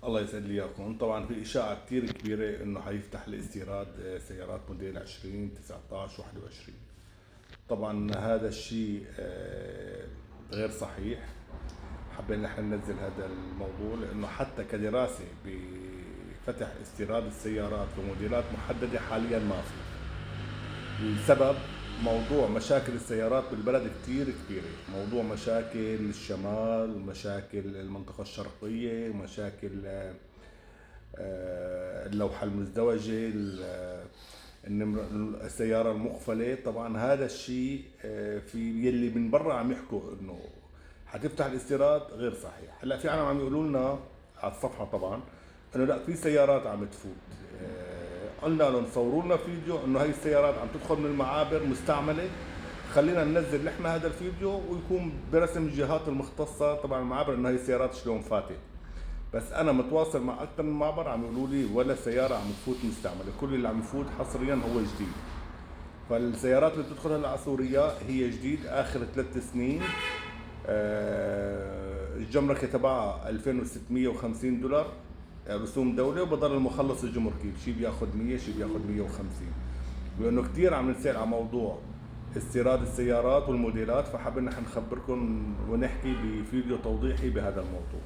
الله يسعد لي اياكم. طبعا في اشاعه كثير كبيره انه حيفتح الاستيراد سيارات موديل 20 19 21. طبعا هذا الشيء غير صحيح. حبينا نحن ننزل هذا الموضوع لانه حتى كدراسه بفتح استيراد السيارات بموديلات محدده حاليا ما في. السبب موضوع مشاكل السيارات بالبلد كتير كبيرة، موضوع مشاكل الشمال، مشاكل المنطقة الشرقية، مشاكل اللوحة المزدوجة، السيارة المقفلة. طبعا هذا الشيء في يلي من برا عم يحكوا انه حتفتح الاستيراد غير صحيح. هلا في عالم عم يقولوا لنا على الصفحة طبعا انه لا، في سيارات عم تفوت. قلنا لهم صوروا لنا فيديو انه هاي السيارات عم تدخل من المعابر مستعمله، خلينا ننزل نحن هذا الفيديو ويكون برسم الجهات المختصه طبعا المعابر انه هاي السيارات شلون فاتت. بس انا متواصل مع اكثر من معبر عم يقولوا لي ولا سياره عم تفوت مستعمله، كل اللي عم يفوت حصريا هو جديد. فالسيارات اللي بتدخل هلا على سوريا هي جديد اخر 3 سنين. الجمركه تبعها 2650 دولار رسوم دولة، وبضل المخلص الجمركي شيء بياخذ 100 شيء بياخذ 150. لانه كثير عم نسال على موضوع استيراد السيارات والموديلات، فحابين نحن نخبركم ونحكي بفيديو توضيحي بهذا الموضوع.